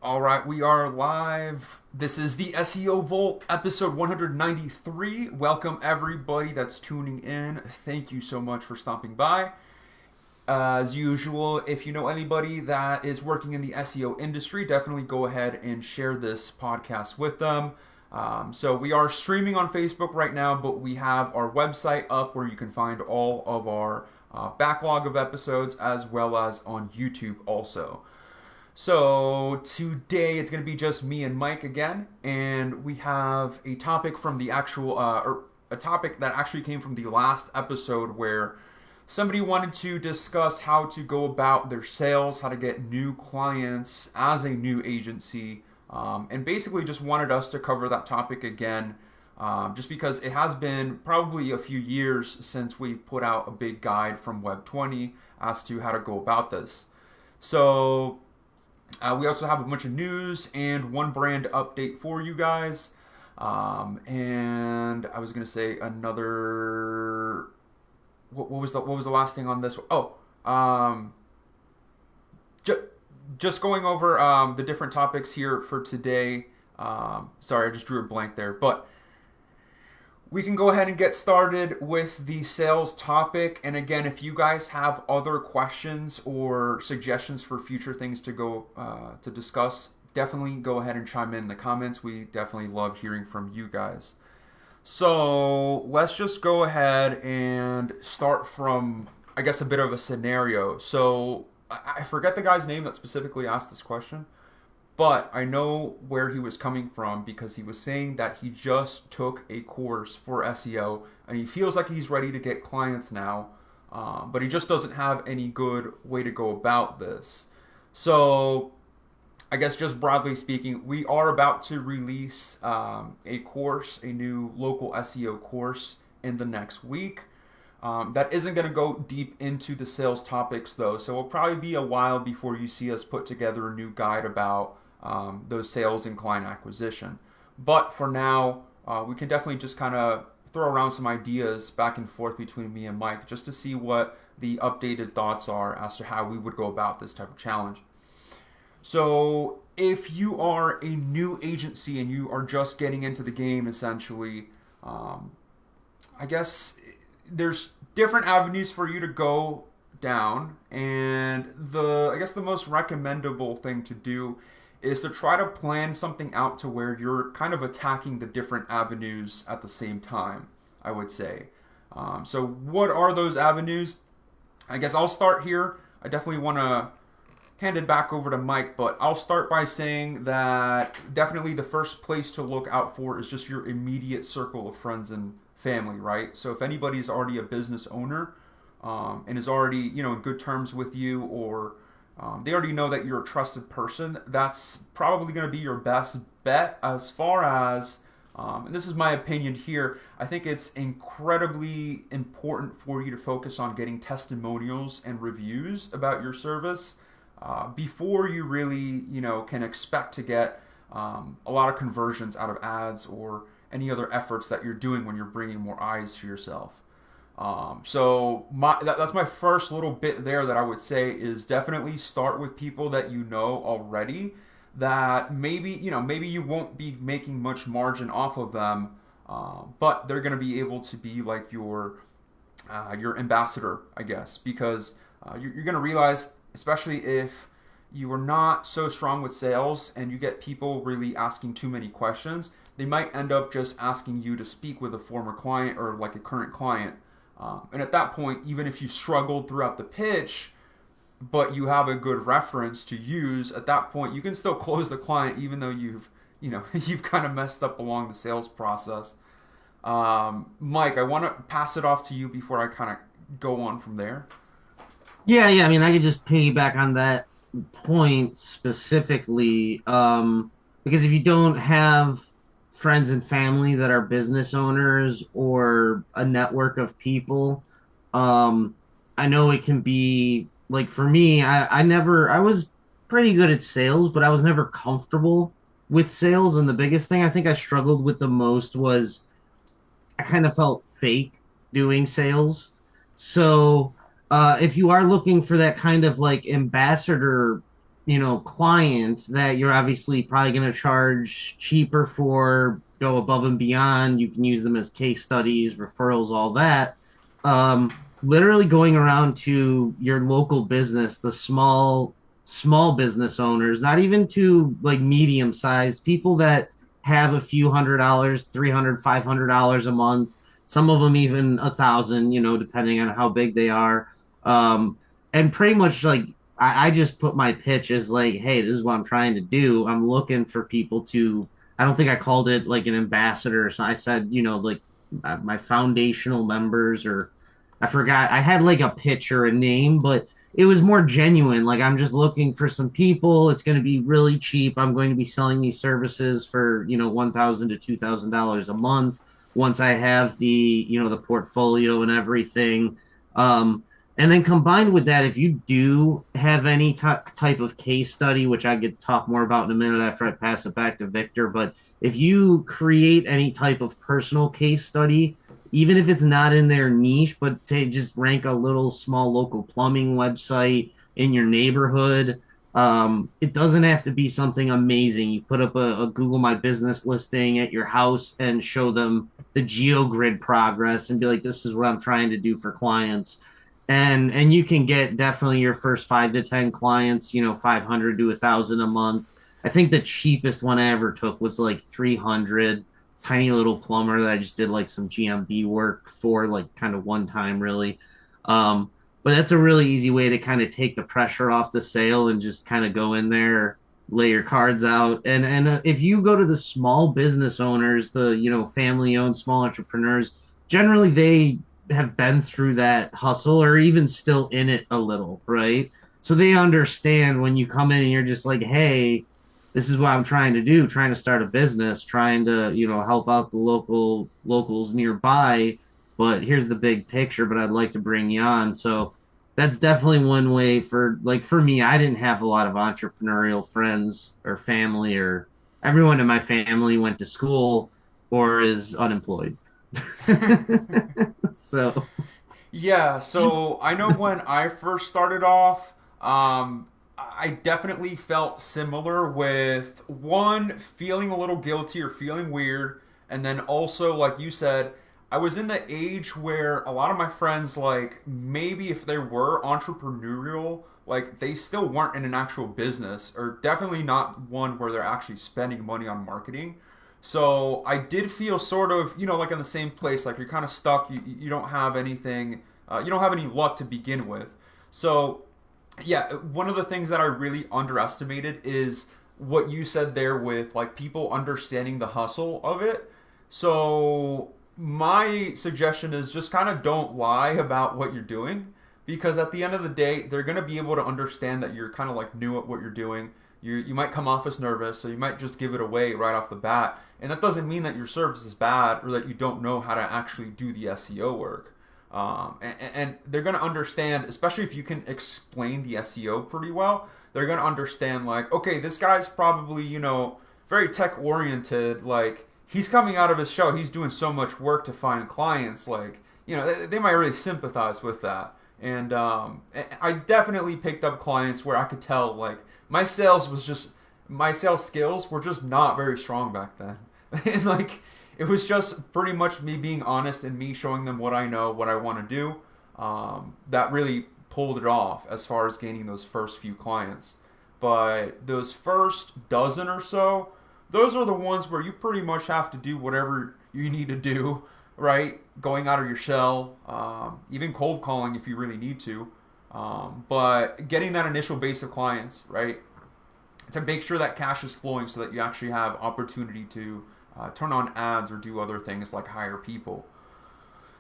All right, we are live. This is the SEO Vault, episode 193. Welcome, everybody that's tuning in. Thank you so much for stopping by. As usual, if you know anybody that is working in the SEO industry, definitely go ahead and share this podcast with them. So we are streaming on Facebook right now, but we have our website up where you can find all of our backlog of episodes, as well as on YouTube also. So today it's going to be just me and Mike again, and we have a topic from the actual, or a topic that actually came from the last episode where somebody wanted to discuss how to go about their sales, how to get new clients as a new agency, and basically just wanted us to cover that topic again, just because it has been probably a few years since we put out a big guide from Web20 as to how to go about this. So we also have a bunch of news and one brand update for you guys. And I was gonna say another. What was the last thing on this? Just going over the different topics here for today. Sorry, I just drew a blank there, but we can go ahead and get started with the sales topic. And again, if you guys have other questions or suggestions for future things to go to discuss, definitely go ahead and chime in the comments. We definitely love hearing from you guys. So let's just go ahead and start from, I guess, a bit of a scenario. So I forget the guy's name that specifically asked this question, but I know where he was coming from because he was saying that he just took a course for SEO and he feels like he's ready to get clients now, but he just doesn't have any good way to go about this. So I guess just broadly speaking, we are about to release a course, a new local SEO course in the next week. That isn't going to go deep into the sales topics though, so it'll probably be a while before you see us put together a new guide about those sales and client acquisition. But for now, we can definitely just kind of throw around some ideas back and forth between me and Mike just to see what the updated thoughts are as to how we would go about this type of challenge. So if you are a new agency and you are just getting into the game essentially, I guess there's different avenues for you to go down, and I guess the most recommendable thing to do is to try to plan something out to where you're kind of attacking the different avenues at the same time, I would say. So what are those avenues? I guess I'll start here. I definitely want to hand it back over to Mike, but I'll start by saying that definitely the first place to look out for is just your immediate circle of friends and family, right? So if anybody's already a business owner and is already, in good terms with you, or they already know that you're a trusted person, that's probably going to be your best bet as far as, and this is my opinion here, I think it's incredibly important for you to focus on getting testimonials and reviews about your service before you really, can expect to get a lot of conversions out of ads or any other efforts that you're doing when you're bringing more eyes to yourself. So that's my first little bit there that I would say is definitely start with people that you know already, that maybe you won't be making much margin off of them, but they're going to be able to be like your ambassador, I guess, because you're going to realize, especially if you are not so strong with sales and you get people really asking too many questions, they might end up just asking you to speak with a former client or like a current client. And at that point, even if you struggled throughout the pitch, but you have a good reference to use, at that point, you can still close the client even though you've kind of messed up along the sales process. Mike, I want to pass it off to you before I kind of go on from there. Yeah. I mean, I could just piggyback on that point specifically, because if you don't have friends and family that are business owners or a network of people, um, I know it can be like for me, I was pretty good at sales, but I was never comfortable with sales. And the biggest thing I think I struggled with the most was I kind of felt fake doing sales. So if you are looking for that kind of like ambassador client that you're obviously probably going to charge cheaper for, go above and beyond. You can use them as case studies, referrals, all that. Literally going around to your local business, the small business owners, not even to like medium sized people that have a few $100, 300, $500 a month, some of them even 1,000, depending on how big they are. And pretty much like I just put my pitch as like, hey, this is what I'm trying to do. I'm looking for people to, I don't think I called it like an ambassador. So I said, like my foundational members, or I forgot. I had like a pitch or a name, but it was more genuine. Like, I'm just looking for some people. It's going to be really cheap. I'm going to be selling these services for, $1,000 to $2,000 a month once I have the portfolio and everything. And then combined with that, if you do have any type of case study, which I could talk more about in a minute after I pass it back to Victor, but if you create any type of personal case study, even if it's not in their niche, but say just rank a little small local plumbing website in your neighborhood, it doesn't have to be something amazing. You put up a Google My Business listing at your house and show them the GeoGrid progress and be like, this is what I'm trying to do for clients, and you can get definitely your first 5 to 10 clients, 500 to 1,000 a month. I think the cheapest one I ever took was like 300, tiny little plumber that I just did like some GMB work for, like kind of one time really. But that's a really easy way to kind of take the pressure off the sale and just kind of go in there, lay your cards out. And if you go to the small business owners, the family owned small entrepreneurs, generally they have been through that hustle or even still in it a little, right? So they understand when you come in and you're just like, hey, this is what I'm trying to do, trying to start a business, trying to, help out the locals nearby, but here's the big picture, but I'd like to bring you on. So that's definitely one way for me, I didn't have a lot of entrepreneurial friends or family, or everyone in my family went to school or is unemployed. So, Yeah, so I know when I first started off, I definitely felt similar with one, feeling a little guilty or feeling weird, and then also, like you said, I was in the age where a lot of my friends, like, maybe if they were entrepreneurial, like, they still weren't in an actual business, or definitely not one where they're actually spending money on marketing. So I did feel sort of, like in the same place, like you're kind of stuck. You don't have anything, you don't have any luck to begin with. So, yeah, one of the things that I really underestimated is what you said there with like people understanding the hustle of it. So, my suggestion is just kind of don't lie about what you're doing because at the end of the day, they're going to be able to understand that you're kind of like new at what you're doing. You might come off as nervous, so you might just give it away right off the bat. And that doesn't mean that your service is bad or that you don't know how to actually do the SEO work. And they're going to understand, especially if you can explain the SEO pretty well, they're going to understand, like, okay, this guy's probably, very tech oriented. Like, he's coming out of his show, he's doing so much work to find clients. Like, they might really sympathize with that. And I definitely picked up clients where I could tell, like, my sales skills were just not very strong back then. And like it was just pretty much me being honest and me showing them what I know, what I want to do. That really pulled it off as far as gaining those first few clients. But those first dozen or so, those are the ones where you pretty much have to do whatever you need to do, right? Going out of your shell, even cold calling if you really need to. But getting that initial base of clients, right? To make sure that cash is flowing so that you actually have opportunity to turn on ads or do other things like hire people.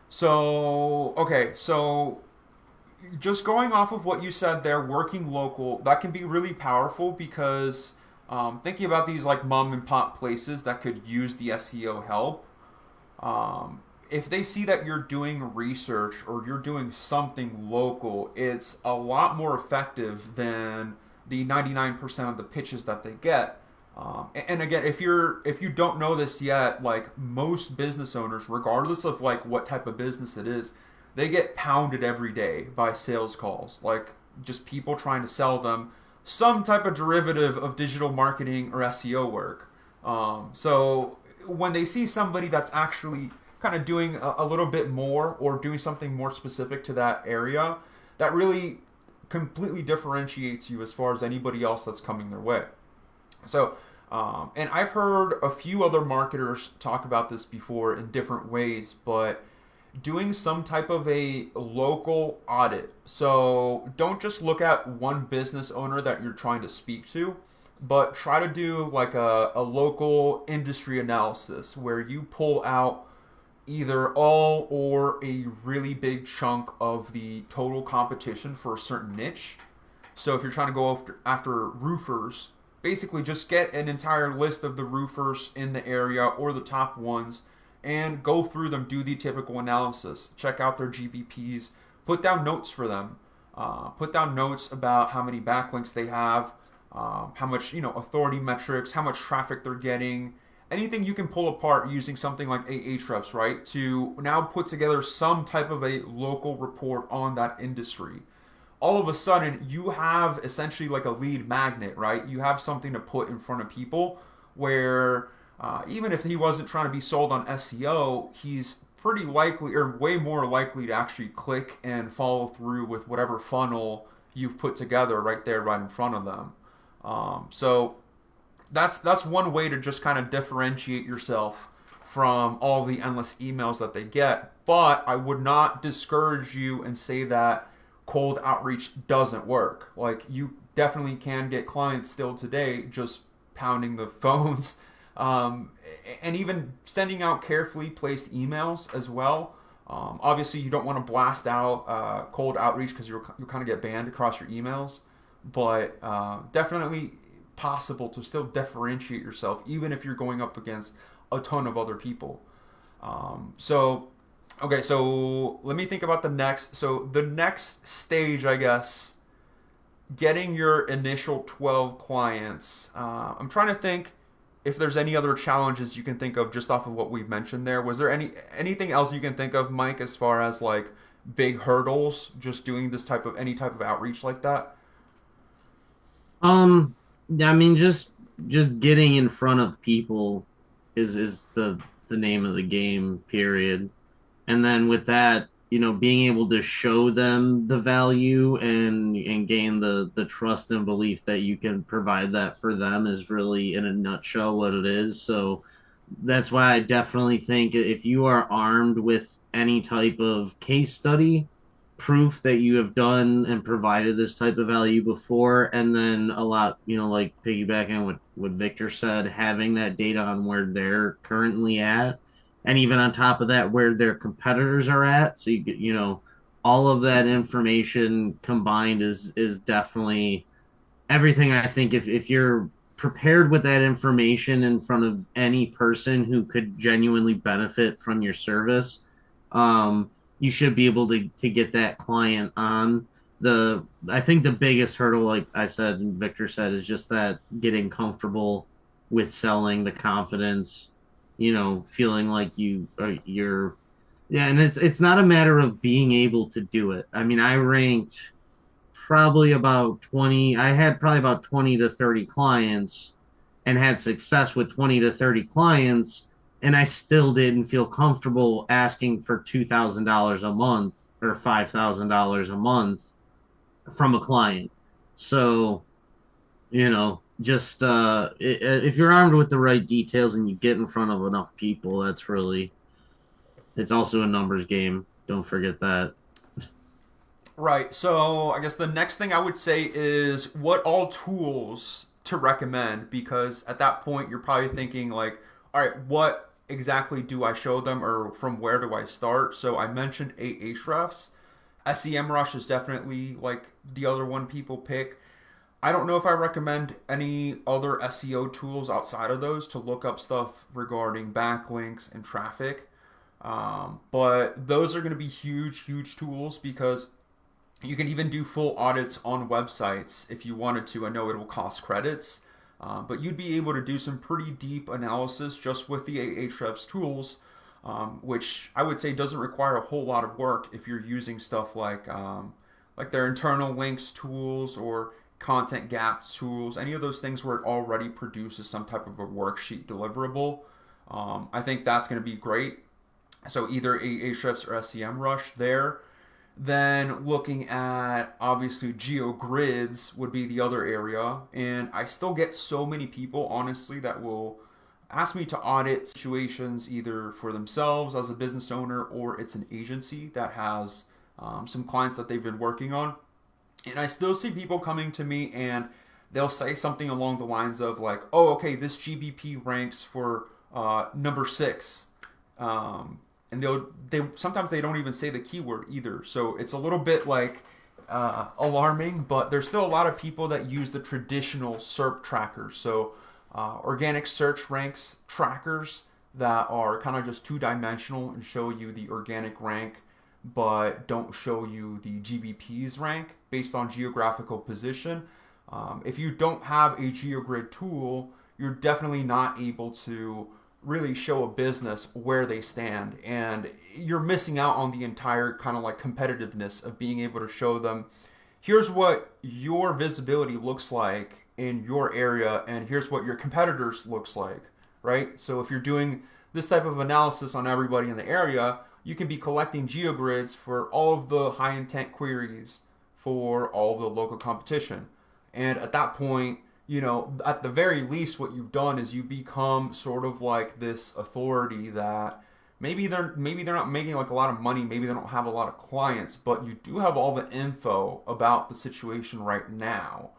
So, okay, so just going off of what you said there, working local, that can be really powerful because thinking about these like mom and pop places that could use the SEO help, if they see that you're doing research or you're doing something local, it's a lot more effective than the 99% of the pitches that they get. And again, if you don't know this yet, like most business owners, regardless of like what type of business it is, they get pounded every day by sales calls, like just people trying to sell them some type of derivative of digital marketing or SEO work. So when they see somebody that's actually kind of doing a little bit more or doing something more specific to that area, that really completely differentiates you as far as anybody else that's coming their way. So, and I've heard a few other marketers talk about this before in different ways, but doing some type of a local audit. So don't just look at one business owner that you're trying to speak to, but try to do like a local industry analysis where you pull out either all or a really big chunk of the total competition for a certain niche. So if you're trying to go after roofers, basically just get an entire list of the roofers in the area or the top ones and go through them, do the typical analysis, check out their GBPs, put down notes for them, put down notes about how many backlinks they have, how much authority metrics, how much traffic they're getting, anything you can pull apart using something like Ahrefs, right? To now put together some type of a local report on that industry. All of a sudden, you have essentially like a lead magnet, right? You have something to put in front of people where even if he wasn't trying to be sold on SEO, he's pretty likely or way more likely to actually click and follow through with whatever funnel you've put together right there, right in front of them. So that's one way to just kind of differentiate yourself from all the endless emails that they get. But I would not discourage you and say that cold outreach doesn't work. Like you definitely can get clients still today just pounding the phones, and even sending out carefully placed emails as well. Obviously, you don't want to blast out cold outreach because you'll kind of get banned across your emails. But definitely possible to still differentiate yourself, even if you're going up against a ton of other people. So, okay, so let me think about the next. So, the next stage, I guess, getting your initial 12 clients. I'm trying to think if there's any other challenges you can think of just off of what we've mentioned there. Was there anything else you can think of, Mike, as far as like big hurdles just doing this type of any type of outreach like that? I mean, just getting in front of people is the name of the game, period. And then with that, being able to show them the value and gain the trust and belief that you can provide that for them is really in a nutshell what it is. So that's why I definitely think if you are armed with any type of case study, proof that you have done and provided this type of value before, and then a lot, like piggybacking what Victor said, having that data on where they're currently at, and even on top of that, where their competitors are at. So all of that information combined is definitely everything. I think if you're prepared with that information in front of any person who could genuinely benefit from your service, you should be able to get that client on. I think the biggest hurdle, like I said and Victor said, is just that getting comfortable with selling, the confidence, feeling like you're yeah, and it's not a matter of being able to do it. I mean, I had probably about 20 to 30 clients and had success with 20 to 30 clients, and I still didn't feel comfortable asking for $2,000 a month or $5,000 a month from a client. So, just if you're armed with the right details and you get in front of enough people, it's also a numbers game. Don't forget that. Right. So I guess the next thing I would say is what all tools to recommend, because at that point you're probably thinking like, all right, what exactly do I show them or from where do I start? So I mentioned Ahrefs. SEMrush is definitely like the other one people pick. I don't know if I recommend any other SEO tools outside of those to look up stuff regarding backlinks and traffic. But those are going to be huge, huge tools because you can even do full audits on websites if you wanted to. I know it will cost credits, but you'd be able to do some pretty deep analysis just with the Ahrefs tools, which I would say doesn't require a whole lot of work if you're using stuff like their internal links tools or content gaps tools, any of those things where it already produces some type of a worksheet deliverable. I think that's going to be great. So either Ahrefs or SEMrush there. Then looking at obviously GeoGrids would be the other area. And I still get so many people, honestly, that will ask me to audit situations either for themselves as a business owner or it's an agency that has some clients that they've been working on. And I still see people coming to me and they'll say something along the lines of like, "Oh, okay, this GBP ranks for number 6." And they sometimes they don't even say the keyword either. So it's a little bit like alarming, but there's still a lot of people that use the traditional SERP trackers. So organic search ranks trackers that are kind of just two-dimensional and show you the organic rank but don't show you the GBP's rank based on geographical position. If you don't have a GeoGrid tool, you're definitely not able to really show a business where they stand, and you're missing out on the entire kind of like competitiveness of being able to show them, here's what your visibility looks like in your area and here's what your competitors looks like, right? So if you're doing this type of analysis on everybody in the area, you can be collecting geogrids for all of the high intent queries for all of the local competition. And at that point, at the very least, what you've done is you become sort of like this authority that maybe they're not making like a lot of money, maybe they don't have a lot of clients, but you do have all the info about the situation right now.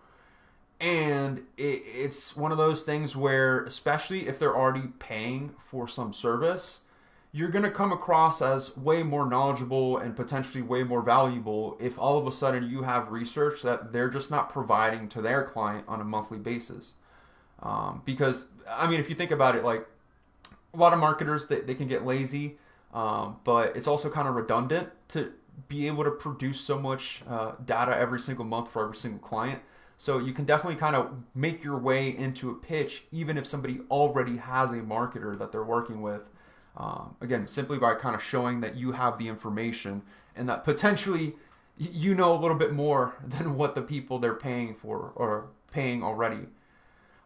And it's one of those things where, especially if they're already paying for some service, you're going to come across as way more knowledgeable and potentially way more valuable if all of a sudden you have research that they're just not providing to their client on a monthly basis. Because, I mean, if you think about it, like a lot of marketers, they can get lazy, but it's also kind of redundant to be able to produce so much data every single month for every single client. So you can definitely kind of make your way into a pitch, even if somebody already has a marketer that they're working with. Again, simply by kind of showing that you have the information and that potentially you know a little bit more than what the people they're paying for are paying already.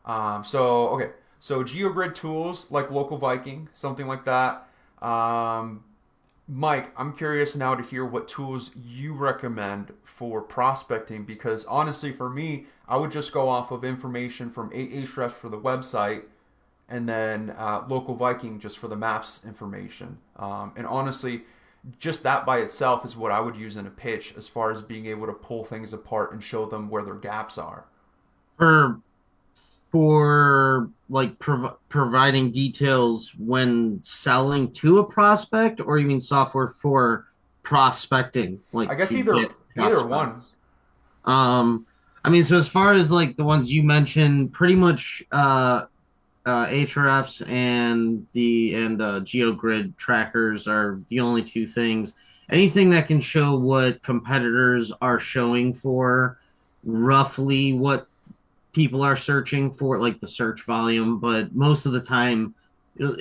So GeoGrid tools like Local Viking, something like that. Mike, I'm curious now to hear what tools you recommend for prospecting, because honestly, for me, I would just go off of information from Ahrefs for the website and then Local Viking just for the maps information. And honestly, just that by itself is what I would use in a pitch as far as being able to pull things apart and show them where their gaps are. For like providing details when selling to a prospect, or you mean software for prospecting, I like guess to either get either one. prospects? I mean, so as far as like the ones you mentioned, pretty much Ahrefs and GeoGrid trackers are the only two things. Anything that can show what competitors are showing for, roughly what people are searching for, like the search volume. But most of the time,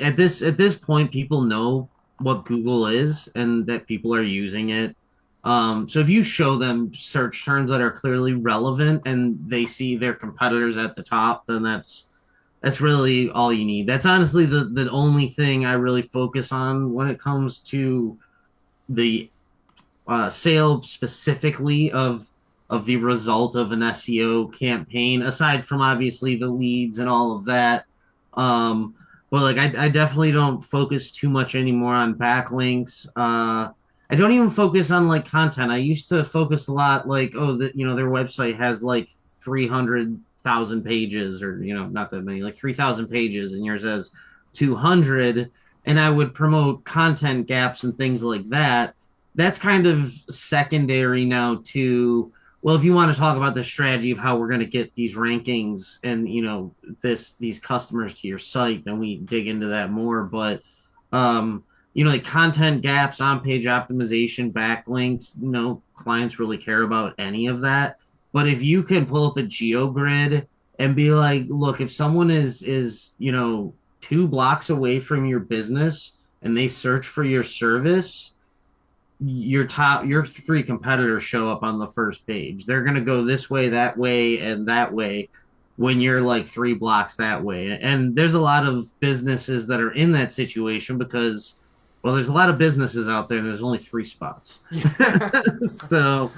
at this point, people know what Google is and that people are using it. So if you show them search terms that are clearly relevant and they see their competitors at the top, then that's really all you need. That's honestly the only thing I really focus on when it comes to the sale specifically of the result of an SEO campaign, aside from obviously the leads and all of that. But like I definitely don't focus too much anymore on backlinks. I don't even focus on like content. I used to focus a lot like, oh, that their website has like 300,000 pages, or not that many, like 3,000 pages, and yours has 200, and I would promote content gaps and things like that. That's kind of secondary now to, well, if you want to talk about the strategy of how we're going to get these rankings and these customers to your site, then we dig into that more. But like content gaps, on page optimization, backlinks, clients really care about any of that. But if you can pull up a GeoGrid and be like, look, if someone is 2 blocks away from your business and they search for your service, your three competitors show up on the first page. They're going to go this way, and that way when you're like three blocks that way. And there's a lot of businesses that are in that situation because, well, there's a lot of businesses out there and there's only three spots. Yeah. So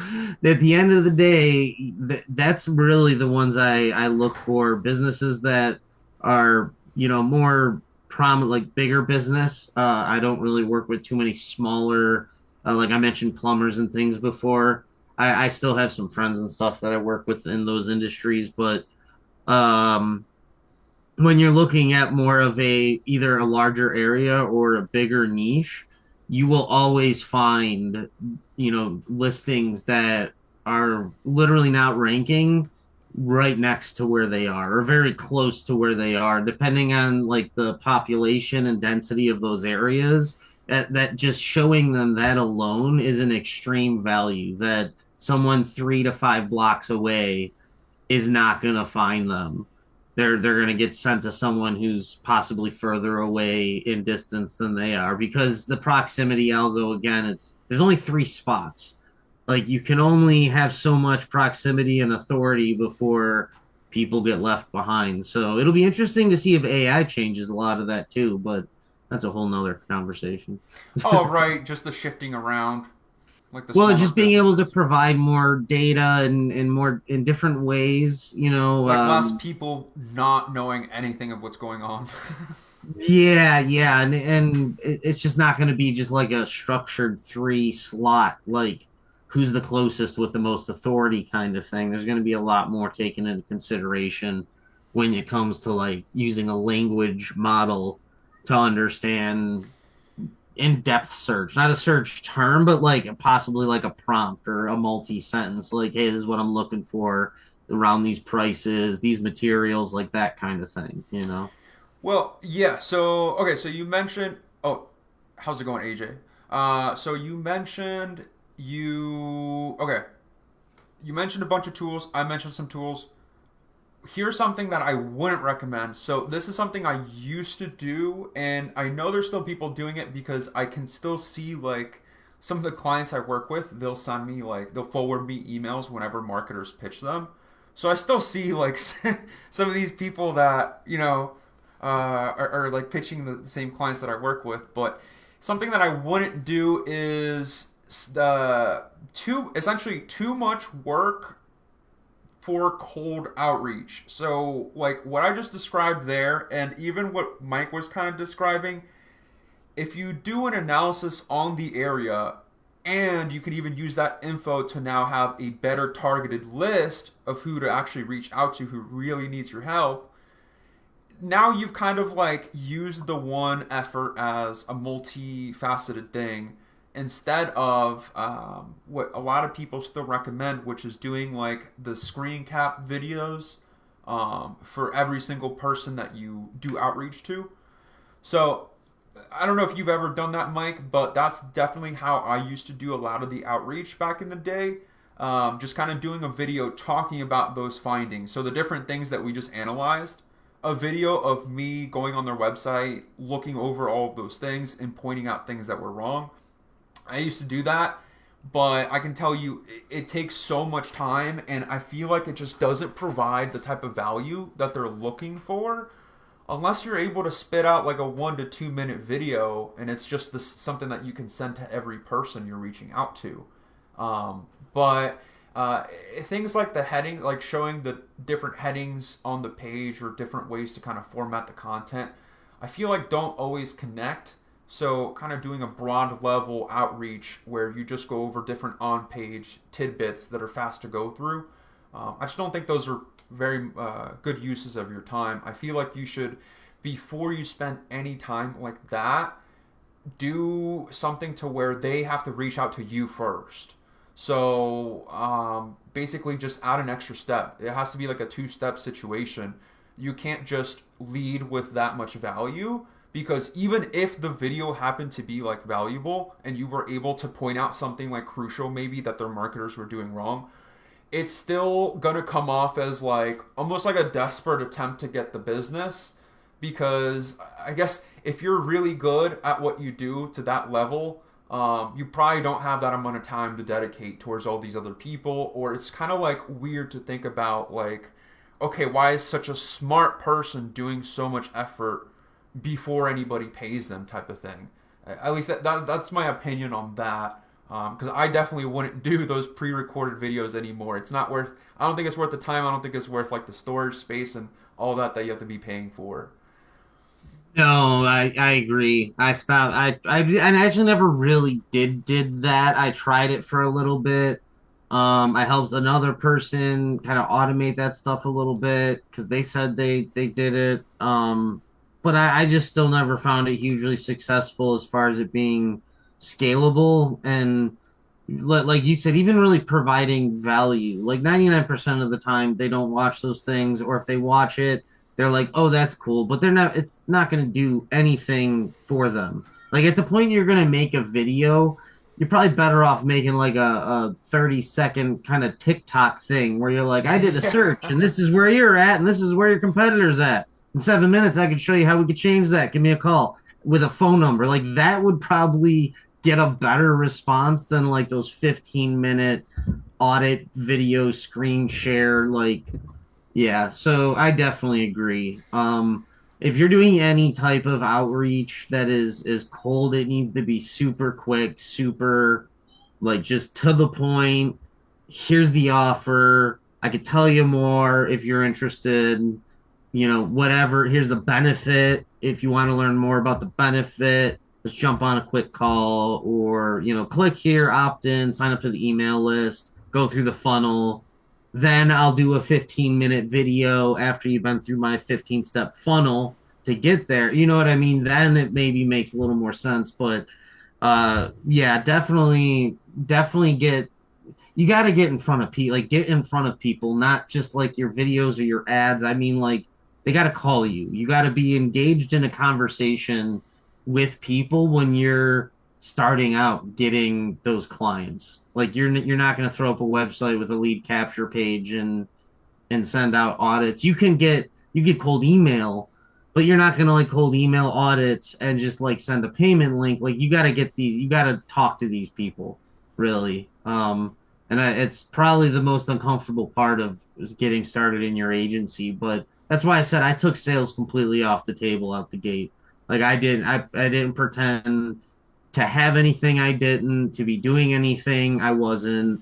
at the end of the day, that's really the ones I look for, businesses that are, more prominent, like bigger business. I don't really work with too many smaller, like I mentioned, plumbers and things before. I still have some friends and stuff that I work with in those industries, but um, when you're looking at more of a either a larger area or a bigger niche, you will always find, listings that are literally not ranking right next to where they are or very close to where they are, depending on like the population and density of those areas. That just showing them that alone is an extreme value that someone 3 to 5 blocks away is not going to find them. They're going to get sent to someone who's possibly further away in distance than they are because the proximity algo, again, it's there's only three spots. Like you can only have so much proximity and authority before people get left behind. So it'll be interesting to see if AI changes a lot of that too, but that's a whole nother conversation. Oh, right, just the shifting around, like the Well, smaller just being able to businesses. provide more data and more in different ways, Like less people not knowing anything of what's going on. yeah, yeah, and it's just not going to be just like a structured three slot, like who's the closest with the most authority kind of thing. There's going to be a lot more taken into consideration when it comes to like using a language model to understand in-depth search, not a search term, but like possibly like a prompt or a multi-sentence, like, hey, this is what I'm looking for around these prices, these materials, like that kind of thing. Well, yeah. So okay. So you mentioned. Oh, how's it going, AJ? So you mentioned you. Okay. You mentioned a bunch of tools. I mentioned some tools. Here's something that I wouldn't recommend. So this is something I used to do, and I know there's still people doing it because I can still see like some of the clients I work with. They'll send me like they'll forward me emails whenever marketers pitch them. So I still see like some of these people that are like pitching the same clients that I work with. But something that I wouldn't do is essentially too much work for cold outreach. So, like what I just described there, and even what Mike was kind of describing, if you do an analysis on the area, and you can even use that info to now have a better targeted list of who to actually reach out to who really needs your help, now you've kind of like used the one effort as a multifaceted thing instead of what a lot of people still recommend, which is doing like the screen cap videos for every single person that you do outreach to. So I don't know if you've ever done that, Mike, but that's definitely how I used to do a lot of the outreach back in the day. Just kind of doing a video talking about those findings. So the different things that we just analyzed, a video of me going on their website, looking over all of those things and pointing out things that were wrong. I used to do that, but I can tell you it takes so much time, and I feel like it just doesn't provide the type of value that they're looking for unless you're able to spit out like a 1 to 2 minute video and it's just something that you can send to every person you're reaching out to. But things like the heading, like showing the different headings on the page or different ways to kind of format the content, I feel like don't always connect. So, kind of doing a broad level outreach where you just go over different on page tidbits that are fast to go through. I just don't think those are very good uses of your time. I feel like you should, before you spend any time like that, do something to where they have to reach out to you first. So basically, just add an extra step. It has to be like a two-step situation. You can't just lead with that much value because even if the video happened to be like valuable and you were able to point out something like crucial maybe that their marketers were doing wrong, it's still gonna come off as like almost like a desperate attempt to get the business because I guess if you're really good at what you do to that level, you probably don't have that amount of time to dedicate towards all these other people, or it's kind of like weird to think about like, okay, why is such a smart person doing so much effort before anybody pays them, type of thing. At least that's my opinion on that. Because I definitely wouldn't do those pre-recorded videos anymore. It's not worth. I don't think it's worth the time. I don't think it's worth like the storage space and all that you have to be paying for. No, I agree. I stopped. I actually never really did that. I tried it for a little bit. I helped another person kind of automate that stuff a little bit because they said they did it. But I just still never found it hugely successful as far as it being scalable and like you said, even really providing value. Like 99% of the time, they don't watch those things, or if they watch it, they're like, "Oh, that's cool," but they're not. It's not going to do anything for them. Like at the point you're going to make a video, you're probably better off making like a 30-second kind of TikTok thing where you're like, "I did a search, and this is where you're at, and this is where your competitor's at. In 7 minutes, I can show you how we could change that. Give me a call with a phone number." Like that would probably get a better response than like those 15-minute audit video screen share. Like, yeah, so I definitely agree. If you're doing any type of outreach that is cold, it needs to be super quick, super like just to the point. Here's the offer. I could tell you more if you're interested. Whatever. Here's the benefit. If you want to learn more about the benefit, just jump on a quick call or, click here, opt in, sign up to the email list, go through the funnel. Then I'll do a 15-minute video after you've been through my 15-step funnel to get there. You know what I mean? Then it maybe makes a little more sense. But yeah, definitely get you got to get in front of people, like get in front of people, not just like your videos or your ads. I mean, like they got to call you. You got to be engaged in a conversation with people when you're starting out getting those clients. Like you're not going to throw up a website with a lead capture page and send out audits. You get cold email, but you're not going to like cold email audits and just like send a payment link. Like you got to talk to these people really. It's probably the most uncomfortable part of is getting started in your agency. But that's why I said I took sales completely off the table out the gate. Like I didn't pretend to have anything I didn't, to be doing anything I wasn't.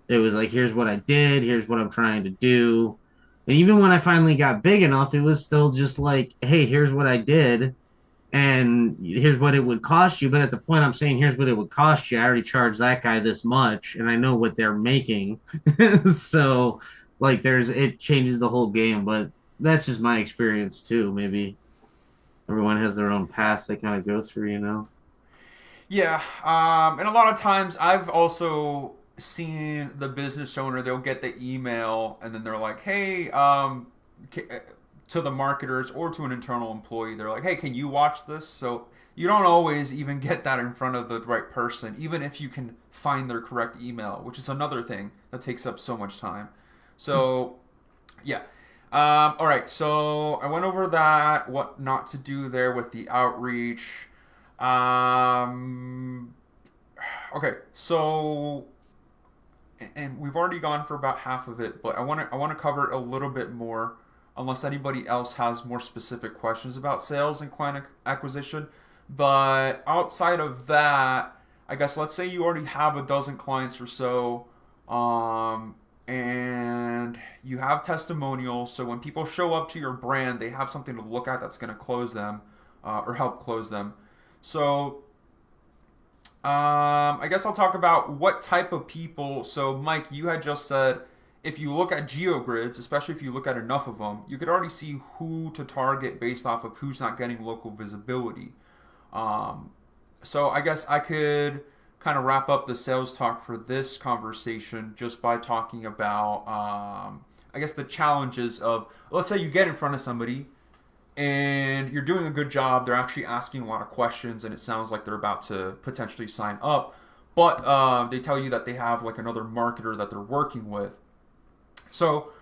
It was like, here's what I did, here's what I'm trying to do. And even when I finally got big enough, it was still just like, hey, here's what I did and here's what it would cost you. But at the point I'm saying, here's what it would cost you, I already charged that guy this much and I know what they're making. So, like, it changes the whole game. But that's just my experience too. Maybe everyone has their own path they kind of go through. Yeah, and a lot of times I've also seen the business owner. They'll get the email and then they're like, "Hey," to the marketers or to an internal employee, they're like, "Hey, can you watch this?" So you don't always even get that in front of the right person, even if you can find their correct email, which is another thing that takes up so much time. So, yeah. All right, so I went over that, what not to do there with the outreach. Um, okay, so and we've already gone for about half of it, but I want to cover it a little bit more, unless anybody else has more specific questions about sales and client acquisition. But outside of that, I guess let's say you already have a dozen clients or so, and you have testimonials. So when people show up to your brand, they have something to look at that's going to close them, or help close them. So I guess I'll talk about what type of people. So, Mike, you had just said if you look at geogrids, especially if you look at enough of them, you could already see who to target based off of who's not getting local visibility. Um, so, I guess I could kind of wrap up the sales talk for this conversation just by talking about, I guess, the challenges of, let's say you get in front of somebody and you're doing a good job. They're actually asking a lot of questions, and it sounds like they're about to potentially sign up. But they tell you that they have like another marketer that they're working with. So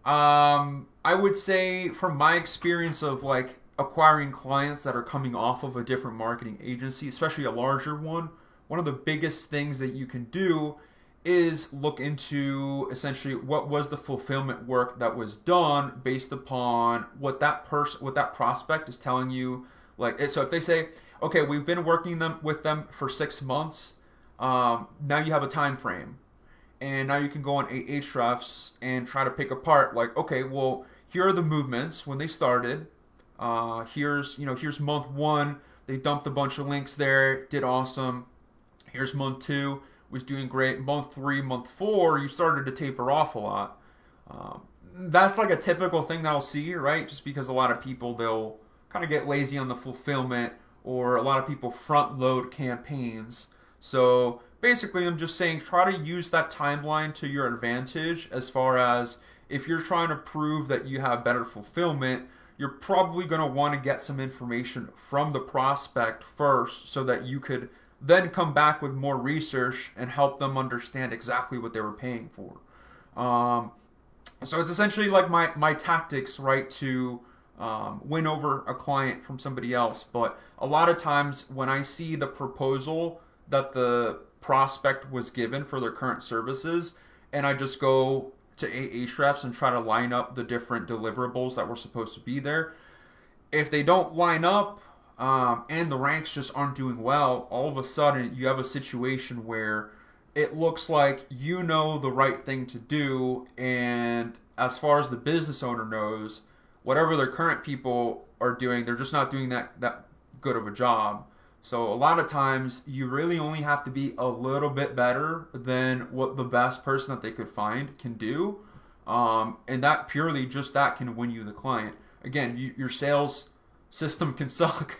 I would say, from my experience of like acquiring clients that are coming off of a different marketing agency, especially a larger one, one of the biggest things that you can do is look into essentially what was the fulfillment work that was done based upon what that prospect is telling you. Like, so if they say, okay, we've been working them with them for 6 months, now you have a time frame, and now you can go on Ahrefs and try to pick apart, like, okay, well, here are the movements when they started. Here's month one. They dumped a bunch of links there, did awesome. Here's month two, was doing great. Month three, month four, you started to taper off a lot. That's like a typical thing that I'll see, right? Just because a lot of people, they'll kind of get lazy on the fulfillment, or a lot of people front load campaigns. So basically, I'm just saying try to use that timeline to your advantage, as far as if you're trying to prove that you have better fulfillment, you're probably going to want to get some information from the prospect first, so that you could then come back with more research and help them understand exactly what they were paying for. Um, so it's essentially like my tactics, right, to win over a client from somebody else. But a lot of times when I see the proposal that the prospect was given for their current services, and I just go to Ahrefs and try to line up the different deliverables that were supposed to be there, if they don't line up, and the ranks just aren't doing well, all of a sudden you have a situation where it looks like you know the right thing to do, and as far as the business owner knows, whatever their current people are doing, they're just not doing that good of a job. So a lot of times you really only have to be a little bit better than what the best person that they could find can do, and that purely just that can win you the client. Again, your sales system can suck,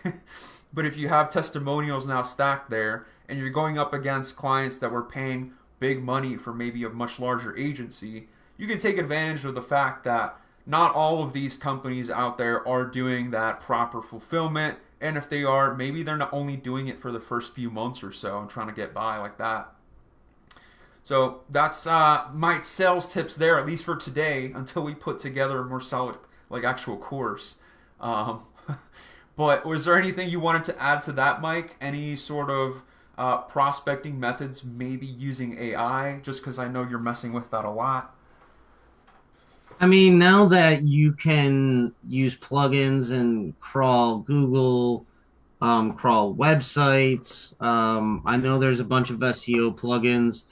but if you have testimonials now stacked there, and you're going up against clients that were paying big money for maybe a much larger agency, you can take advantage of the fact that not all of these companies out there are doing that proper fulfillment. And if they are, maybe they're not only doing it for the first few months or so and trying to get by like that. So that's my sales tips there, at least for today, until we put together a more solid, like, actual course. Um, but was there anything you wanted to add to that, Mike? Any sort of prospecting methods, maybe using AI, just because I know you're messing with that a lot? I mean, now that you can use plugins and crawl Google, crawl websites, I know there's a bunch of SEO plugins,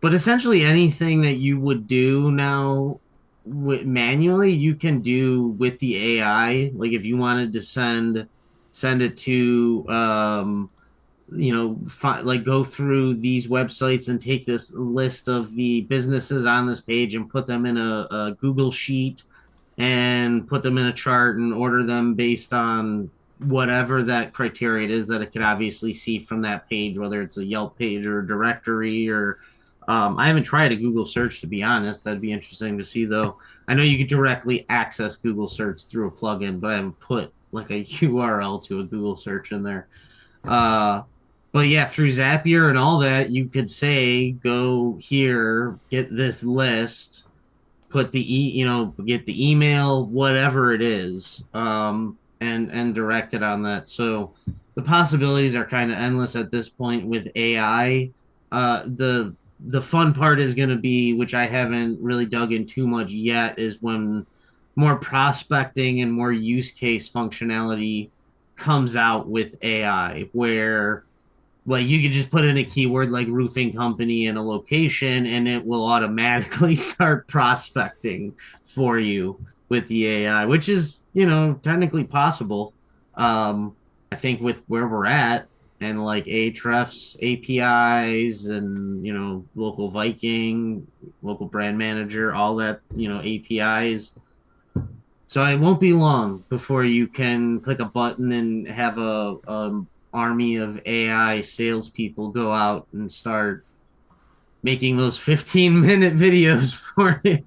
but essentially anything that you would do now manually, you can do with the AI. Like if you wanted to send it to like go through these websites and take this list of the businesses on this page and put them in a Google sheet and put them in a chart and order them based on whatever that criteria it is that it could obviously see from that page, whether it's a Yelp page or a directory or I haven't tried a Google search to be honest. That'd be interesting to see though. I know you could directly access Google search through a plugin, but I haven't put like a URL to a Google search in there. Uh, but yeah, through Zapier and all that, you could say, go here, get this list, put get the email, whatever it is, and direct it on that. So the possibilities are kind of endless at this point with AI. The fun part is going to be, which I haven't really dug in too much yet, is when more prospecting and more use case functionality comes out with AI, where like you could just put in a keyword like roofing company and a location, and it will automatically start prospecting for you with the AI, which is, technically possible. I think with where we're at and like Ahrefs APIs and, local Viking, local brand manager, all that, APIs. So it won't be long before you can click a button and have a army of AI salespeople go out and start making those 15-minute videos for you.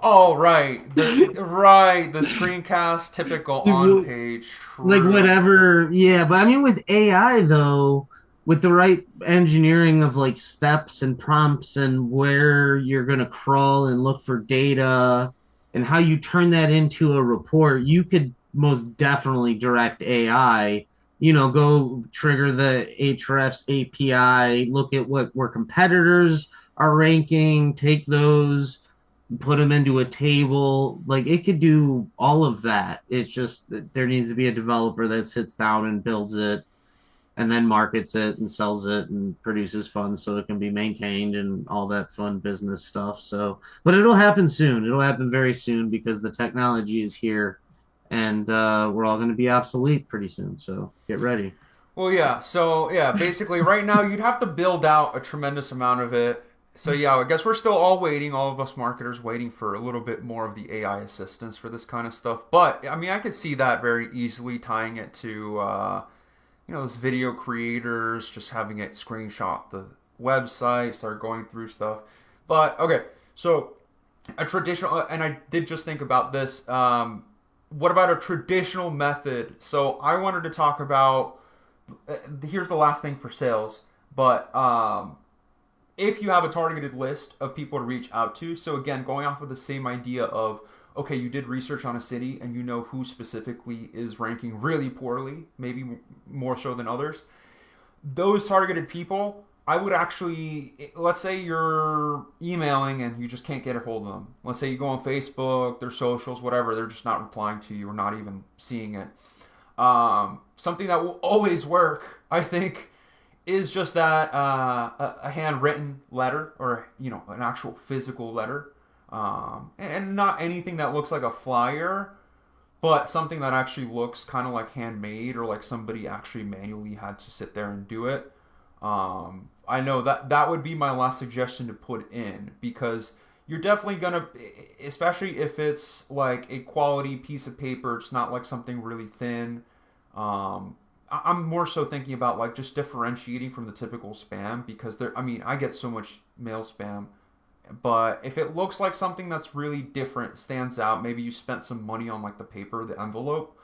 Oh, right. The screencast typical on page. Like True. whatever. Yeah, but I mean with AI though, with the right engineering of like steps and prompts and where you're going to crawl and look for data and how you turn that into a report, you could most definitely direct AI go trigger the Ahrefs API, look at what where competitors are ranking, take those, put them into a table. Like it could do all of that. It's just that there needs to be a developer that sits down and builds it and then markets it and sells it and produces funds so it can be maintained and all that fun business stuff. So, but it'll happen soon. It'll happen very soon because the technology is here and we're all going to be obsolete pretty soon. So get ready. Well, yeah. So yeah, basically, right now you'd have to build out a tremendous amount of it. So yeah, I guess we're still all waiting, all of us marketers waiting for a little bit more of the AI assistance for this kind of stuff. But I mean, I could see that very easily tying it to those video creators, just having it screenshot the website, start going through stuff. But okay, so a traditional, and I did just think about this. What about a traditional method? So I wanted to talk about. Here's the last thing for sales, but if you have a targeted list of people to reach out to, so again, going off of the same idea of okay, you did research on a city and you know who specifically is ranking really poorly, maybe more so than others. Those targeted people, I would actually, let's say you're emailing and you just can't get a hold of them. Let's say you go on Facebook, their socials, whatever, they're just not replying to you or not even seeing it. Something that will always work, I think, is just that a handwritten letter or an actual physical letter, and not anything that looks like a flyer, but something that actually looks kind of like handmade or like somebody actually manually had to sit there and do it. I know that would be my last suggestion to put in because you're definitely gonna, especially if it's like a quality piece of paper. It's not like something really thin. I'm more so thinking about like just differentiating from the typical spam because there. I mean, I get so much mail spam, but if it looks like something that's really different, stands out, maybe you spent some money on like the paper, the envelope.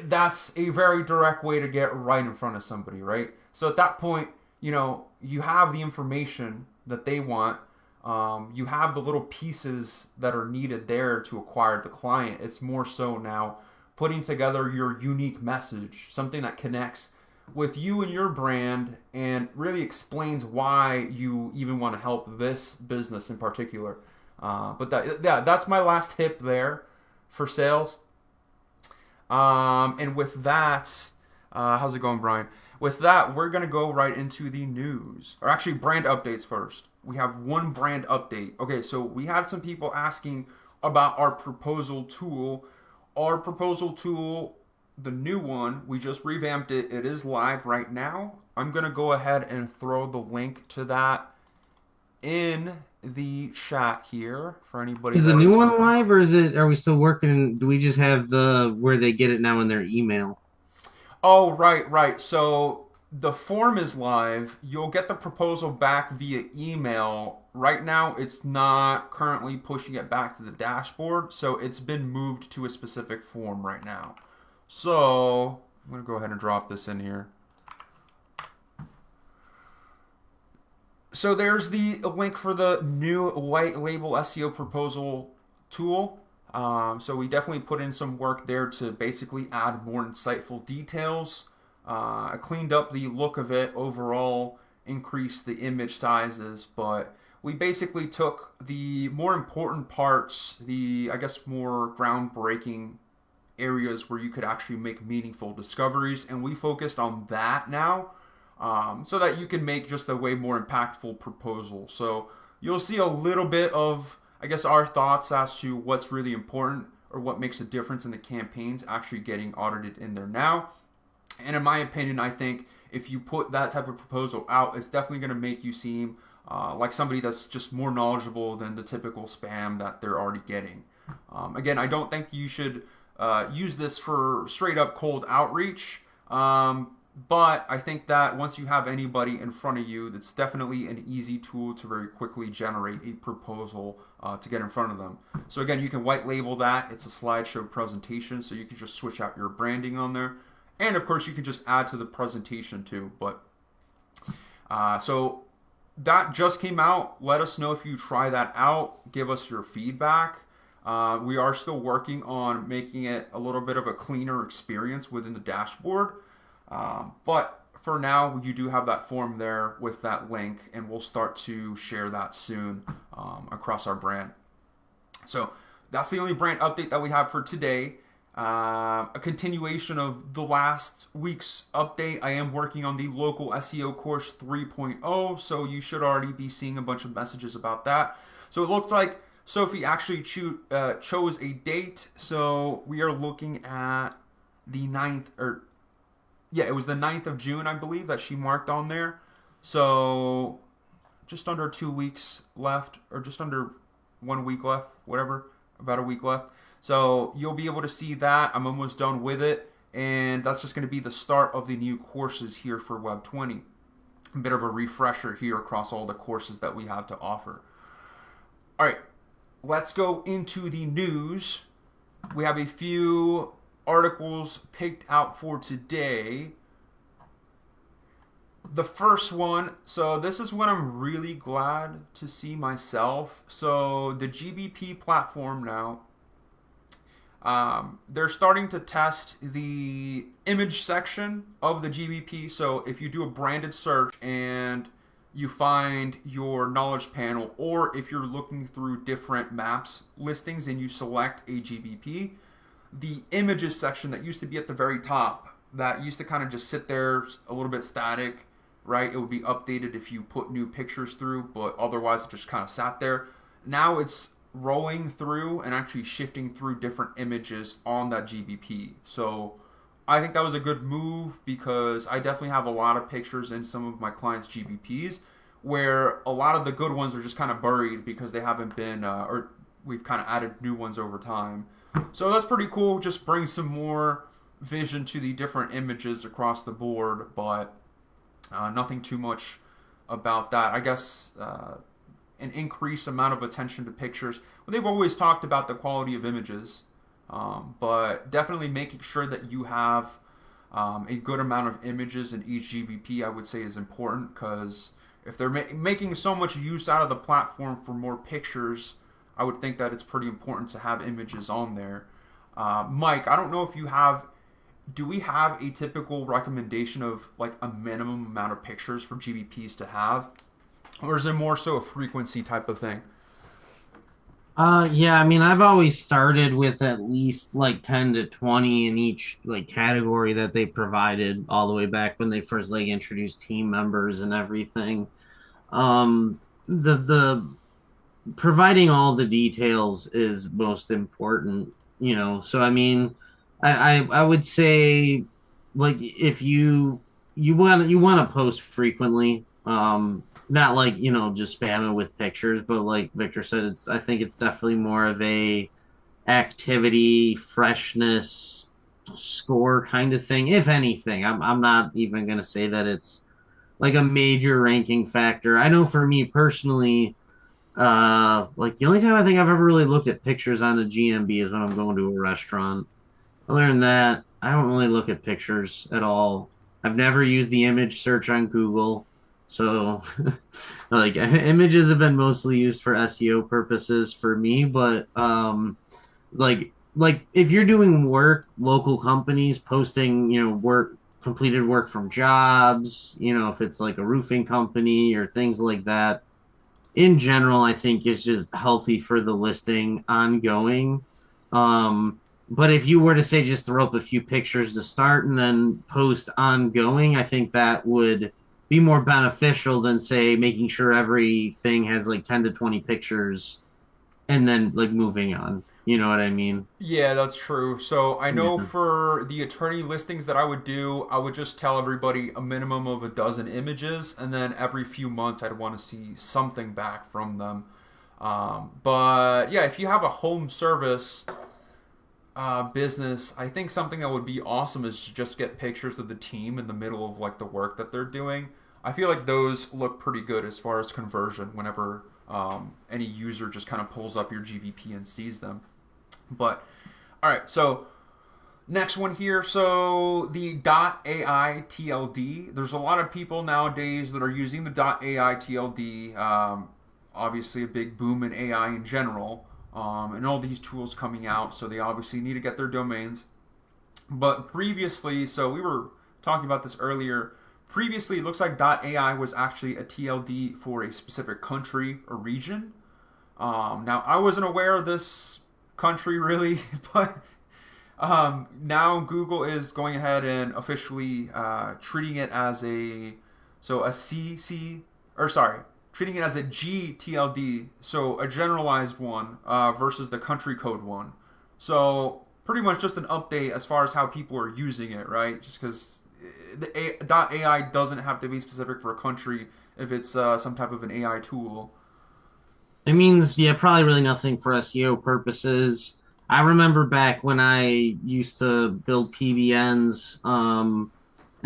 That's a very direct way to get right in front of somebody, right? So at that point, you have the information that they want. You have the little pieces that are needed there to acquire the client. It's more so now putting together your unique message, something that connects with you and your brand and really explains why you even want to help this business in particular. That's my last tip there for sales. And with that, how's it going, Brian? With that, we're going to go right into the news. Or actually, brand updates first. We have one brand update. Okay, so we had some people asking about our proposal tool. Our proposal tool, the new one, we just revamped it. It is live right now. I'm going to go ahead and throw the link to that in the chat here for anybody Is the that new is one looking. live or are we still working? Do we just have the where they get it now in their email? Oh, right, right. So the form is live. You'll get the proposal back via email. Right now, it's not currently pushing it back to the dashboard, so it's been moved to a specific form right now. So I'm going to go ahead and drop this in here. So there's the link for the new Whitelabel SEO proposal tool. So we definitely put in some work there to basically add more insightful details. I cleaned up the look of it overall, increased the image sizes, but we basically took the more important parts, the I guess more groundbreaking areas where you could actually make meaningful discoveries, and we focused on that now, so that you can make just a way more impactful proposal. So you'll see a little bit of, I guess, our thoughts as to what's really important or what makes a difference in the campaigns actually getting audited in there now. And in my opinion, I think if you put that type of proposal out, it's definitely going to make you seem like somebody that's just more knowledgeable than the typical spam that they're already getting. Again, I don't think you should use this for straight up cold outreach. But I think that once you have anybody in front of you, that's definitely an easy tool to very quickly generate a proposal to get in front of them. So again, you can white label that. It's a slideshow presentation, so you can just switch out your branding on there. And of course, you can just add to the presentation too. But so that just came out. Let us know if you try that out. Give us your feedback. We are still working on making it a little bit of a cleaner experience within the dashboard. But for now, you do have that form there with that link, and we'll start to share that soon across our brand. So that's the only brand update that we have for today. A continuation of the last week's update. I am working on the local SEO course 3.0, so you should already be seeing a bunch of messages about that. So it looks like Sophie actually chose a date. So we are looking at the 9th, or yeah, it was the 9th of June, I believe, that she marked on there. So just under 2 weeks left, or just under 1 week left, whatever, about a week left. So you'll be able to see that. I'm almost done with it. And that's just going to be the start of the new courses here for Web 20. A bit of a refresher here across all the courses that we have to offer. All right, let's go into the news. We have a few articles picked out for today. The first one, so this is what I'm really glad to see myself. So the GBP platform now, they're starting to test the image section of the GBP. So if you do a branded search and you find your knowledge panel, or if you're looking through different maps listings and you select a GBP, the images section that used to be at the very top, that used to kind of just sit there a little bit static, right? It would be updated if you put new pictures through, but otherwise it just kind of sat there. Now it's rolling through and actually shifting through different images on that GBP. So I think that was a good move, because I definitely have a lot of pictures in some of my clients' GBPs where a lot of the good ones are just kind of buried because they haven't been, or we've kind of added new ones over time. So that's pretty cool. Just brings some more vision to the different images across the board, but nothing too much about that. I guess an increased amount of attention to pictures. Well, they've always talked about the quality of images, but definitely making sure that you have a good amount of images in each GBP, I would say, is important, because if they're making so much use out of the platform for more pictures, I would think that it's pretty important to have images on there. Mike, I don't know if you have, do we have a typical recommendation of like a minimum amount of pictures for GBPs to have? Or is it more so a frequency type of thing? Yeah, I mean, I've always started with at least like 10 to 20 in each like category that they provided all the way back when they first like introduced team members and everything. The providing all the details is most important, you know. So I mean, I would say like if you want to post frequently, not like, you know, just spam it with pictures, but like Victor said, it's I think it's definitely more of a activity, freshness, score kind of thing. If anything, I'm not even gonna say that it's like a major ranking factor. I know for me personally, like the only time I think I've ever really looked at pictures on a GMB is when I'm going to a restaurant. Other than that, I don't really look at pictures at all. I've never used the image search on Google. So, like, images have been mostly used for SEO purposes for me, but like if you're doing work, local companies posting, you know, completed work from jobs, you know, if it's like a roofing company or things like that, in general, I think is just healthy for the listing ongoing. But if you were to say just throw up a few pictures to start and then post ongoing, I think that would be more beneficial than say making sure everything has like 10 to 20 pictures and then like moving on. You know what I mean? Yeah, that's true. So I know Yeah. for the attorney listings that I would do, I would just tell everybody a minimum of a dozen images, and then every few months I'd want to see something back from them. But yeah, if you have a home service business, I think something that would be awesome is to just get pictures of the team in the middle of like the work that they're doing. I feel like those look pretty good as far as conversion whenever any user just kind of pulls up your GBP and sees them. But all right, so next one here. So the .ai TLD. There's a lot of people nowadays that are using the .ai TLD. Obviously, a big boom in AI in general. and all these tools coming out. So they obviously need to get their domains. But previously, so we were talking about this earlier. Previously, it looks like .ai was actually a TLD for a specific country or region. Now, I wasn't aware of this country really, but now Google is going ahead and officially treating it as a CC, or sorry, treating it as a GTLD, so a generalized one versus the country code one. So pretty much just an update as far as how people are using it, right? Just because the .ai doesn't have to be specific for a country if it's some type of an AI tool. It means, yeah, probably really nothing for SEO purposes. I remember back when I used to build PBNs, and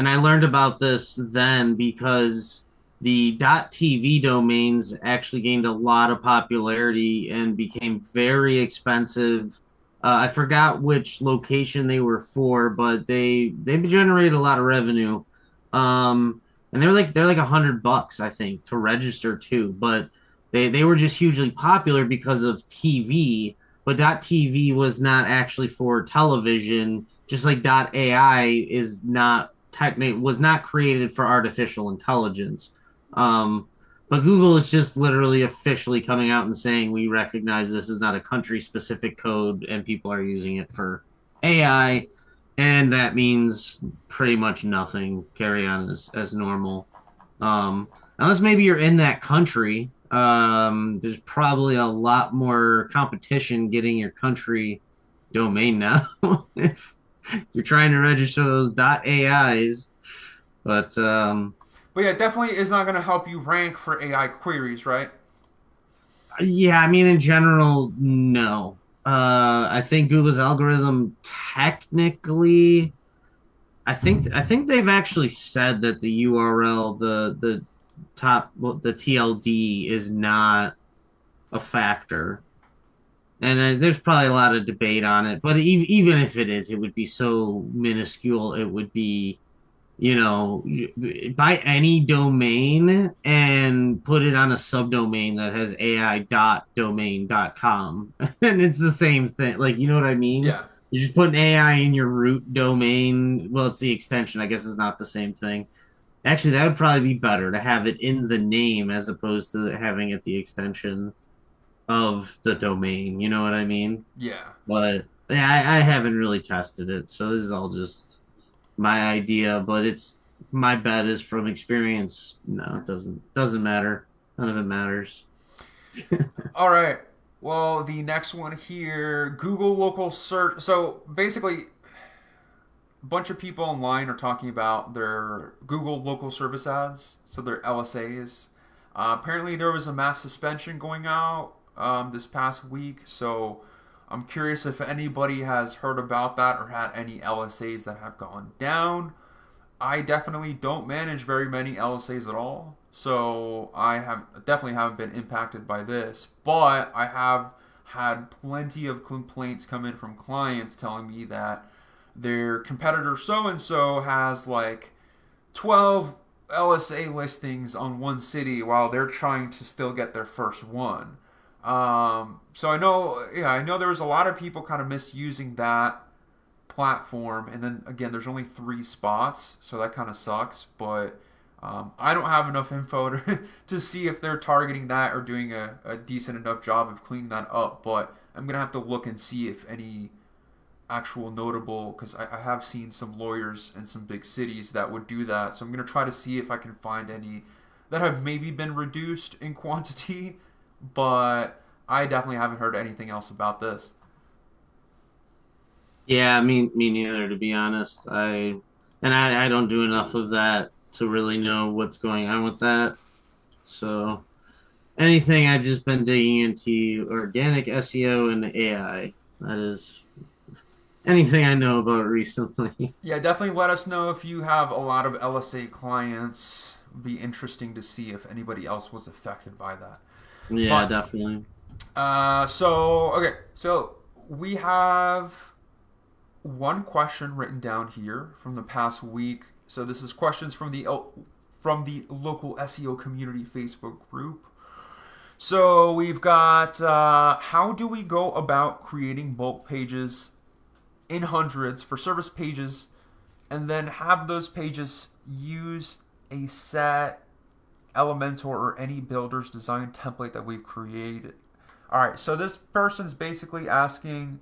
I learned about this then because the .tv domains actually gained a lot of popularity and became very expensive. I forgot which location they were for, but they generated a lot of revenue. And they're like $100, I think, to register too. But they were just hugely popular because of TV, but .tv was not actually for television, just like .ai is not was not created for artificial intelligence. Um, but Google is just literally officially coming out and saying we recognize this is not a country specific code and people are using it for AI, and that means pretty much nothing. Carry on as normal. Unless maybe you're in that country, there's probably a lot more competition getting your country domain now if you're trying to register those .ais. But But yeah, definitely is not going to help you rank for AI queries, right? yeah, I mean, in general, no. I think Google's algorithm technically, I think they've actually said that the URL, the top, well, the TLD is not a factor. And there's probably a lot of debate on it, but even if it is, it would be so minuscule. It would be, buy any domain and put it on a subdomain that has ai.domain.com, and it's the same thing. Like, you know what I mean? Yeah. You're just putting AI in your root domain. Well, it's the extension. I guess it's not the same thing. Actually, that would probably be better to have it in the name as opposed to having it the extension of the domain. You know what I mean? Yeah. But yeah, I haven't really tested it, so this is all just my idea. But it's my bet is from experience. No, it doesn't matter. None of it matters. All right. Well, the next one here, Google local search. So basically, a bunch of people online are talking about their Google local service ads, so their LSAs. Apparently, there was a mass suspension going out this past week, so I'm curious if anybody has heard about that or had any LSAs that have gone down. I definitely don't manage very many LSAs at all, so I have definitely haven't been impacted by this. But I have had plenty of complaints come in from clients telling me that their competitor so and so has like 12 LSA listings on one city while they're trying to still get their first one. So I know, yeah, I know there was a lot of people kind of misusing that platform, and then again, there's only 3 spots, so that kind of sucks. But I don't have enough info to see if they're targeting that or doing a decent enough job of cleaning that up. But I'm gonna have to look and see if any actual notable, because I have seen some lawyers in some big cities that would do that. So I'm gonna try to see if I can find any that have maybe been reduced in quantity, but I definitely haven't heard anything else about this. Yeah, me neither, to be honest. I don't do enough of that to really know what's going on with that. So anything I've just been digging into organic SEO and AI. That is anything I know about recently. Yeah, definitely let us know if you have a lot of LSA clients. Be interesting to see if anybody else was affected by that. Yeah, But definitely. so we have one question written down here from the past week. So this is questions from the local SEO community Facebook group. So we've got how do we go about creating bulk pages in hundreds for service pages and then have those pages use a set Elementor or any builder's design template that we've created. All right, so this person's basically asking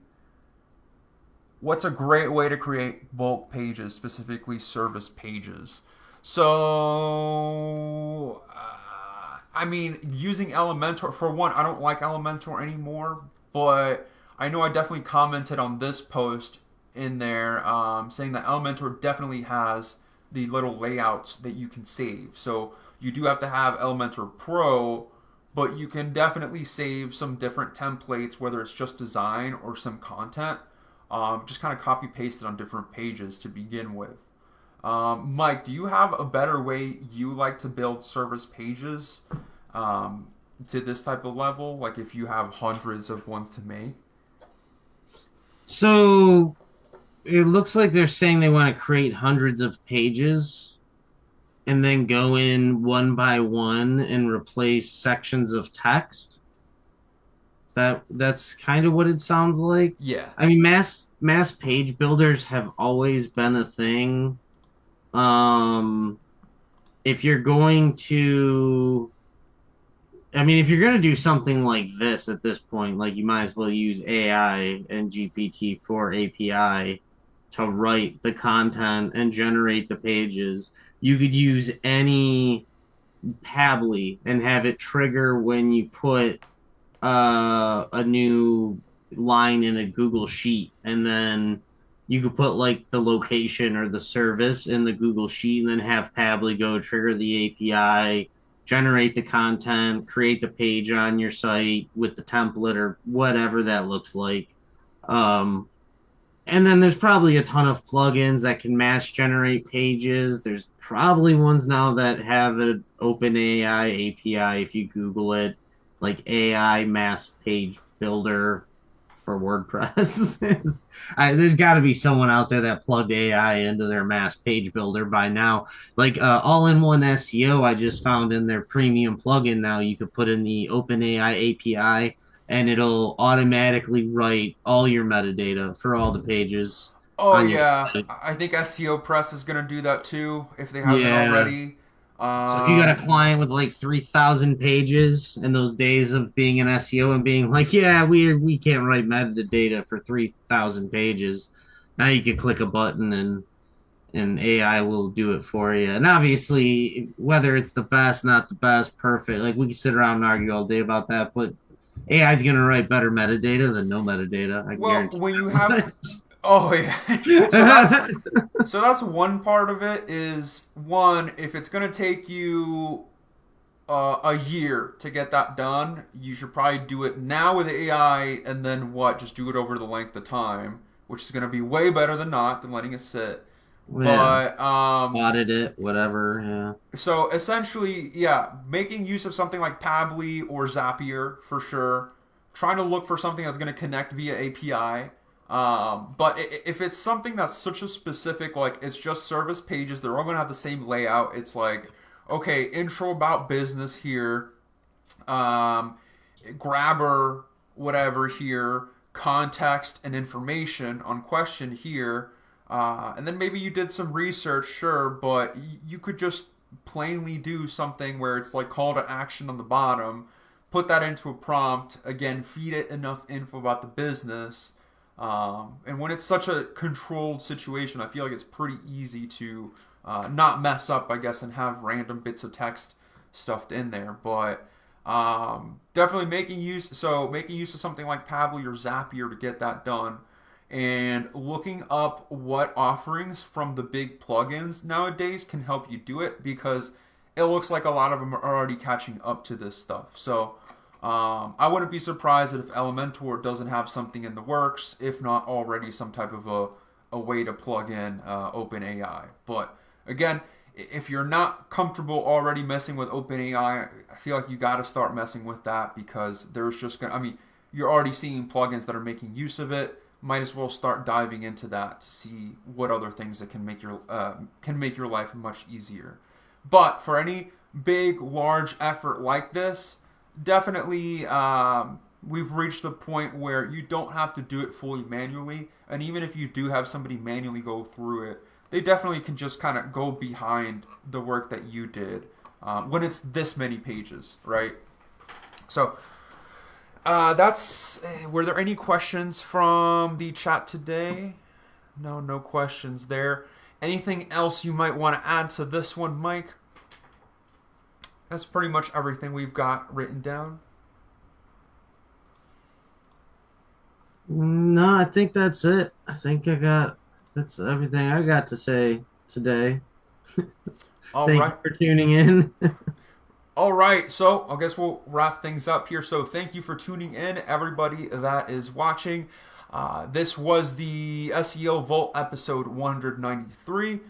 what's a great way to create bulk pages, specifically service pages. So, I mean, using Elementor, for one, I don't like Elementor anymore, but I know I definitely commented on this post in there saying that Elementor definitely has the little layouts that you can save. So you do have to have Elementor Pro, but you can definitely save some different templates, whether it's just design or some content. Just kind of copy paste it on different pages to begin with. Mike, do you have a better way you like to build service pages to this type of level? Like if you have hundreds of ones to make? So it looks like they're saying they want to create hundreds of pages and then go in one by one and replace sections of text. That's kind of what it sounds like. Yeah. I mean, mass page builders have always been a thing. Um, if you're going to, I mean, if you're going to do something like this at this point, like you might as well use AI and GPT-4 API to write the content and generate the pages. You could use any Pably and have it trigger when you put a new line in a Google Sheet, and then you could put like the location or the service in the Google Sheet, and then have Pably go trigger the API, generate the content, create the page on your site with the template or whatever that looks like. Um, and then there's probably a ton of plugins that can mass generate pages. There's probably ones now that have an OpenAI API if you Google it, like AI mass page builder for WordPress. There's got to be someone out there that plugged AI into their mass page builder by now. Like all-in-one SEO, I just found in their premium plugin now, you could put in the OpenAI API and it'll automatically write all your metadata for all the pages Oh on your yeah, site. I think SEO Press is gonna do that too if they haven't Yeah. already. So if you got a Um, client with like 3,000 pages in those days of being an SEO and being like, yeah, we can't write metadata for 3,000 pages. Now you can click a button and AI will do it for you. And obviously, whether it's the best, not the best, perfect, like we can sit around and argue all day about that, but AI is going to write better metadata than no metadata. I can well, guarantee when you have, that oh yeah, so that's much. so that's one part of it. Is one, if it's gonna take you a year to get that done, you should probably do it now with AI, and then what? Just do it over the length of time, which is gonna be way better than not than letting it sit. Yeah, But audit it, whatever. Yeah. so essentially, yeah, making use of something like Pably or Zapier for sure. Trying to look for something that's going to connect via API. But if it's something that's such a specific, like it's just service pages, they're all going to have the same layout. It's like, okay, intro about business here, um, grabber, whatever here, context and information on question here. And then maybe you did some research, sure, but you could just plainly do something where it's like call to action on the bottom, put that into a prompt, again, feed it enough info about the business. And when it's such a controlled situation, I feel like it's pretty easy to not mess up, I guess, and have random bits of text stuffed in there. But definitely making use of something like Pably or Zapier to get that done, and looking up what offerings from the big plugins nowadays can help you do it, because it looks like a lot of them are already catching up to this stuff. So I wouldn't be surprised if Elementor doesn't have something in the works, if not already some type of a way to plug in OpenAI. But again, if you're not comfortable already messing with OpenAI, I feel like you got to start messing with that, because there's just gonna. I mean, you're already seeing plugins that are making use of it. Might as well start diving into that to see what other things that can make your life much easier. But for any big, large effort like this, definitely we've reached the point where you don't have to do it fully manually, and even if you do have somebody manually go through it, they definitely can just kind of go behind the work that you did when it's this many pages, right? So that's. Were there any questions from the chat today? No, no questions there. Anything else you might want to add to this one, Mike? That's pretty much everything we've got written down. No, I think that's it. I think that's everything I got to say today. All Thank you right. for tuning in. All right. So I guess we'll wrap things up here. So thank you for tuning in, everybody that is watching. This was the SEO Vault episode 193.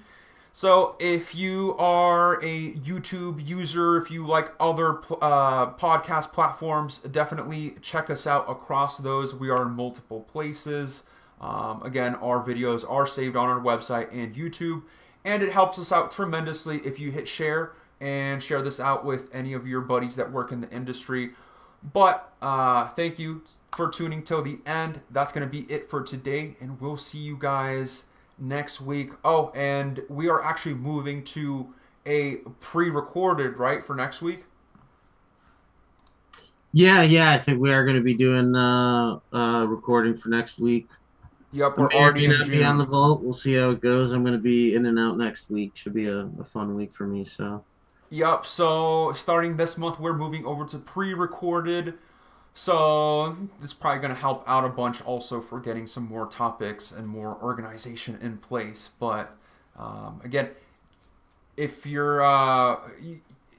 So if you are a YouTube user, if you like other podcast platforms, definitely check us out across those. We are in multiple places. Again, our videos are saved on our website and YouTube, and it helps us out tremendously if you hit share and share this out with any of your buddies that work in the industry. But thank you for tuning till the end. That's going to be it for today, and we'll see you guys next week. Oh, and we are actually moving to a pre-recorded, right, for next week? Yeah, I think we are going to be doing recording for next week. Yep, I we're may or may already in not be on the June. vault. We'll see how it goes. I'm going to be in and out next week. Should be a fun week for me. So, Yep, so starting this month, we're moving over to pre-recorded. So it's probably going to help out a bunch also for getting some more topics and more organization in place. But again, if you're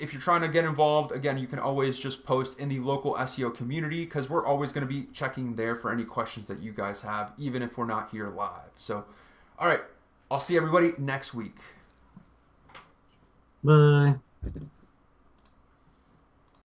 if you're trying to get involved, again, you can always just post in the local SEO community because we're always going to be checking there for any questions that you guys have, even if we're not here live. So, all right, I'll see everybody next week. bye.